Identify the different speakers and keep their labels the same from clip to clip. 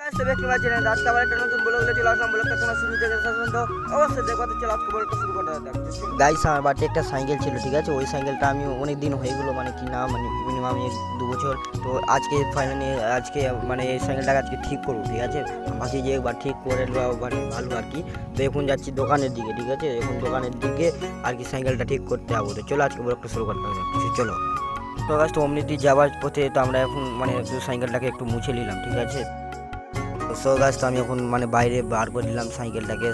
Speaker 1: দেখতে পাচ্ছেন আজকে আবার একটা নতুন ব্লগ চলে আসলাম। ব্লগটা তোমার শুরু থেকে শেষ পর্যন্ত অবশ্যই দেখো। তো চলো আজকে ব্লগটা শুরু করা যাক।
Speaker 2: গাইস আমার বাড়িতে একটা সাইকেল ছিল, ঠিক আছে? ওই সাইকেলটা আমি অনেক দিন হয়ে গেলো, মানে কি না, মানে মিনিমাম 1-2 বছর। তো আজকে ফাইনালি আজকে মানে এই সাইকেলটাকে আজকে ঠিক করবো, ঠিক আছে? ভাবছি যে একবার ঠিক করে নেওয়া মানে ভালো আর কি। তো এখন যাচ্ছি দোকানের দিকে, ঠিক আছে? এখন দোকানের দিকে আর কি সাইকেলটা ঠিক করতে যাবো। তো চলো আজকে ব্লগটা শুরু করতে হবে, চলো। তো গাছ তো অমনিটি যাওয়ার পথে তো আমরা এখন মানে সাইকেলটাকে একটু মুছে নিলাম, ঠিক আছে? সো গাছ তো আমি এখন মানে বাইরে বার করে দিলাম সাইকেলটাকে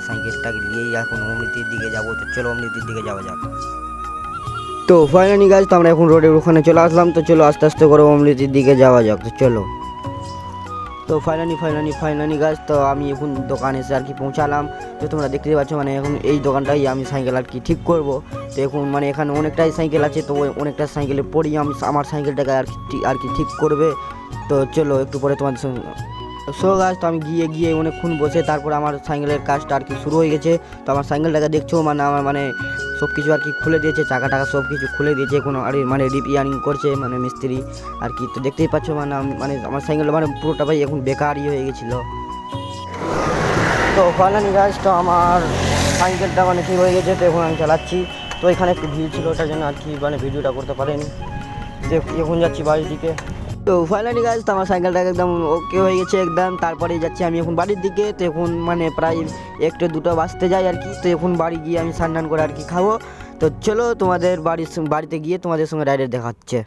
Speaker 2: নিয়েই এখন অমৃতির দিকে যাবো। তো চলো অমৃতির দিকে যাওয়া যাক। তো ফাইনালি গাছ তো আমরা এখন রোডের ওখানে চলে আসলাম। তো চলো আস্তে আস্তে করে অমৃতির দিকে যাওয়া যাক। তো চলো। তো ফাইনালি গাছ তো আমি এখন দোকানে এসে আর কি পৌঁছালাম। তো তোমরা দেখতে পাচ্ছ মানে এখন এই দোকানটাই আমি সাইকেল আর কি ঠিক করব। তো এখন মানে এখানে অনেকটাই সাইকেল আছে, তো অনেকটা সাইকেলে পড়ি আমি আমার সাইকেলটাকে আর কি ঠিক করবে। তো চলো একটু পরে তোমাদের সঙ্গে। সো গাছ তো আমি গিয়ে অনেকক্ষণ বসে তারপর আমার সাইকেলের কাজটা আর কি শুরু হয়ে গেছে। তো আমার সাইকেলটাকে দেখছো মানে আমার মানে সব কিছু আর কি খুলে দিয়েছে, চাকা টাকা সব কিছু খুলে দিয়েছে এখন আর মানে রিপেয়ারিং করছে মানে মিস্ত্রি আর কি। তো দেখতেই পাচ্ছ মানে আমার সাইকেলটা মানে পুরোটা ভাই এখন বেকারই হয়ে গেছিলো। তো ফাইনালি গাছ তো আমার সাইকেলটা মানে ঠিক হয়ে গেছে। তো এখন আমি চালাচ্ছি। তো এখানে একটু ভিড় ছিল, ওটার জন্য আর কি মানে ভিডিওটা করতে পারিনি। তো এখন যাচ্ছি বাড়ির দিকে। তো ফাইনালি গাছ তো আমার সাইকেলটা একদম ওকে হয়ে গেছে একদম। তারপরে যাচ্ছি আমি এখন বাড়ির দিকে। তো এখন মানে প্রায় 1-2 বাজতে যায় আর কি। তো এখন বাড়ি গিয়ে আমি স্নান করে আর কি খাবো। তো চলো তোমাদের বাড়িতে গিয়ে তোমাদের সঙ্গে ডাইরেক্ট দেখা হচ্ছে।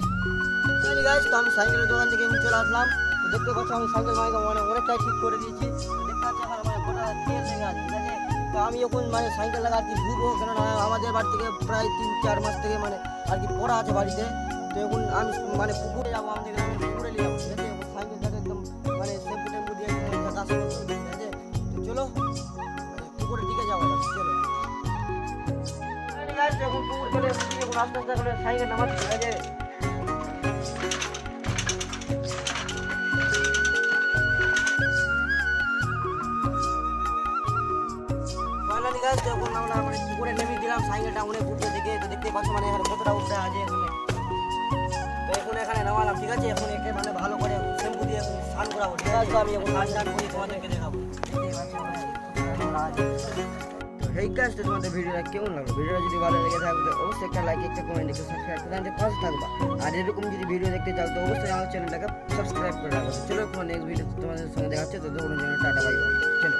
Speaker 2: গাছ তো আমি সাইকেলের দোকান থেকে আমি চলে আসলাম। তো দেখতে পাচ্ছ আমি সাইকেল মানে অনেকটাই ঠিক করে দিয়েছি। দেখতে পাচ্ছি আমার মানে গোটা তেল লেগে আছে, ঠিক আছে? তো আমি এখন মানে সাইকেল লাগা আর কি ঘুরবো, কেননা আমাদের বাড়ি থেকে প্রায় 3-4 মাস থেকে মানে আর কি পড়া আছে বাড়িতে। তো এখন আমি মানে পুকুরে যাবো, আমাদের পুকুরে নিয়ে যাবো, ঠিক আছে? সাইকেলটাকে একদম মানে টেম্পু দিয়ে চাষ করবো, ঠিক আছে? তো চলো পুকুরের দিকে যাওয়া যাবে, চলো। এখন পুকুর চলে এসেছি, এখন আস্তে আস্তে করে সাইকেল নামাচ্ছি, ঠিক আছে? ফাইনালি গাছ যখন আমরা মানে পুকুরে নেমে দিলাম সাইকেলটা অনেক উঠে থেকে। তো দেখতে পাচ্ছ মানে এখানে কতটা উঠে আছে এখানে। তো এখন এখানে নামালাম, ঠিক আছে? এখন একে মানে ভালো করে শ্যাম্পু দিয়ে স্নান করাবো, ঠিক আছে? তো আমি এখন স্নান করি তোমাদেরকে দেখাবো। এই কাজটা তোমাদের ভিডিওটা কেমন লাগলো? ভিডিওটা যদি ভালো লেগে থাকে তো অবশ্যই একটা লাইক, একটা কমেন্ট, একটা সাবস্ক্রাইব করে জানতে পাশে থাকবা। আর এরকম যদি ভিডিও দেখতে চাও তো অবশ্যই আমার চ্যানেলটাকে সাবস্ক্রাইব করে রাখো। চলো নেক্সট ভিডিও তোমাদের সঙ্গে দেখা হচ্ছে। তো তখন জন্য টাটা বাই বাই, চলো।